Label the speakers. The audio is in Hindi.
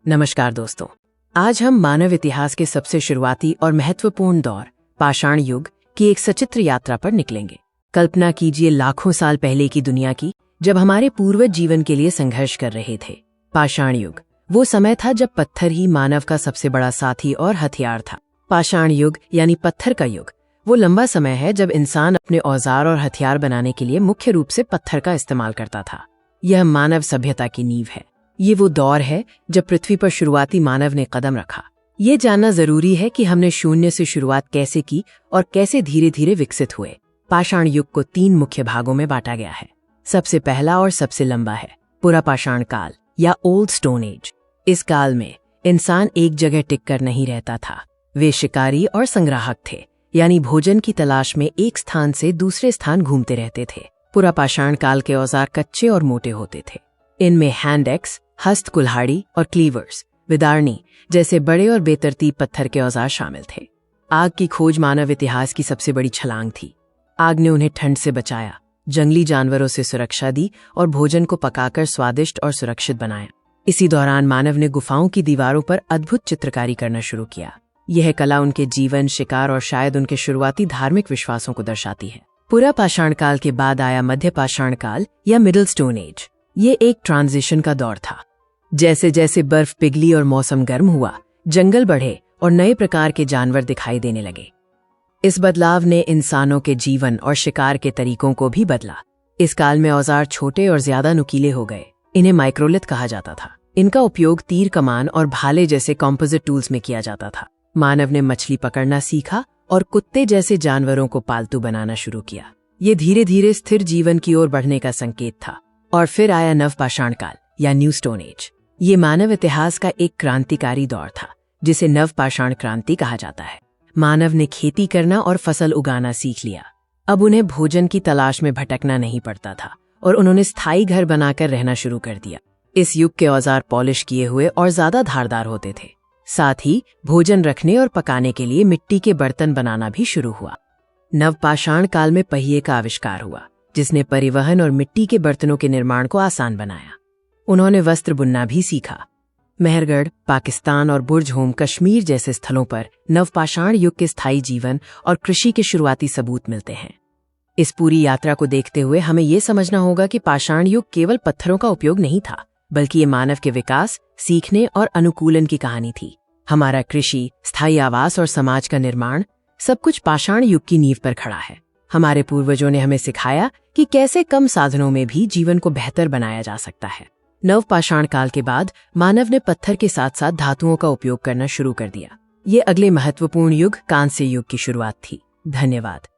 Speaker 1: नमस्कार दोस्तों, आज हम मानव इतिहास के सबसे शुरुआती और महत्वपूर्ण दौर पाषाण युग की एक सचित्र यात्रा पर निकलेंगे। कल्पना कीजिए लाखों साल पहले की दुनिया की, जब हमारे पूर्वज जीवन के लिए संघर्ष कर रहे थे। पाषाण युग वो समय था जब पत्थर ही मानव का सबसे बड़ा साथी और हथियार था। पाषाण युग यानी पत्थर का युग वो लंबा समय है जब इंसान अपने औजार और हथियार बनाने के लिए मुख्य रूप से पत्थर का इस्तेमाल करता था। यह मानव सभ्यता की नींव है। ये वो दौर है जब पृथ्वी पर शुरुआती मानव ने कदम रखा। ये जानना जरूरी है कि हमने शून्य से शुरुआत कैसे की और कैसे धीरे धीरे विकसित हुए। पाषाण युग को 3 मुख्य भागों में बांटा गया है। सबसे पहला और सबसे लंबा है पुरापाषाण काल या ओल्ड स्टोन एज। इस काल में इंसान एक जगह टिक कर नहीं रहता था। वे शिकारी और संग्राहक थे, यानी भोजन की तलाश में एक स्थान से दूसरे स्थान घूमते रहते थे। पुरापाषाण काल के औजार कच्चे और मोटे होते थे। इनमें हैंड एक्स, हस्त कुल्हाड़ी और क्लीवर्स, विदारणी जैसे बड़े और बेतरतीब पत्थर के औजार शामिल थे। आग की खोज मानव इतिहास की सबसे बड़ी छलांग थी। आग ने उन्हें ठंड से बचाया, जंगली जानवरों से सुरक्षा दी और भोजन को पकाकर स्वादिष्ट और सुरक्षित बनाया। इसी दौरान मानव ने गुफाओं की दीवारों पर अद्भुत चित्रकारी करना शुरू किया। यह कला उनके जीवन, शिकार और शायद उनके शुरुआती धार्मिक विश्वासों को दर्शाती है। पुरापाषाण काल के बाद आया मध्य पाषाण काल या मिडिल स्टोन एज। ये एक ट्रांजिशन का दौर था। जैसे जैसे बर्फ पिघली और मौसम गर्म हुआ, जंगल बढ़े और नए प्रकार के जानवर दिखाई देने लगे। इस बदलाव ने इंसानों के जीवन और शिकार के तरीकों को भी बदला। इस काल में औजार छोटे और ज्यादा नुकीले हो गए। इन्हें माइक्रोलिथ कहा जाता था। इनका उपयोग तीर, कमान और भाले जैसे कॉम्पोजिट टूल्स में किया जाता था। मानव ने मछली पकड़ना सीखा और कुत्ते जैसे जानवरों को पालतू बनाना शुरू किया। ये धीरे धीरे स्थिर जीवन की ओर बढ़ने का संकेत था। और फिर आया नवपाषाण काल या न्यू स्टोन एज। ये मानव इतिहास का एक क्रांतिकारी दौर था, जिसे नवपाषाण क्रांति कहा जाता है। मानव ने खेती करना और फसल उगाना सीख लिया। अब उन्हें भोजन की तलाश में भटकना नहीं पड़ता था और उन्होंने स्थायी घर बनाकर रहना शुरू कर दिया। इस युग के औजार पॉलिश किए हुए और ज्यादा धारदार होते थे। साथ ही भोजन रखने और पकाने के लिए मिट्टी के बर्तन बनाना भी शुरू हुआ। नवपाषाण काल में पहिए का आविष्कार हुआ, जिसने परिवहन और मिट्टी के बर्तनों के निर्माण को आसान बनाया। उन्होंने वस्त्र बुनना भी सीखा। मेहरगढ़, पाकिस्तान और बुर्ज होम, कश्मीर जैसे स्थलों पर नवपाषाण युग के स्थायी जीवन और कृषि के शुरुआती सबूत मिलते हैं। इस पूरी यात्रा को देखते हुए हमें यह समझना होगा कि पाषाण युग केवल पत्थरों का उपयोग नहीं था, बल्कि ये मानव के विकास, सीखने और अनुकूलन की कहानी थी। हमारा कृषि, स्थायी आवास और समाज का निर्माण सब कुछ पाषाण युग की नींव पर खड़ा है। हमारे पूर्वजों ने हमें सिखाया कि कैसे कम साधनों में भी जीवन को बेहतर बनाया जा सकता है। नवपाषाण काल के बाद मानव ने पत्थर के साथ साथ धातुओं का उपयोग करना शुरू कर दिया। ये अगले महत्वपूर्ण युग, कांस्य युग की शुरुआत थी। धन्यवाद।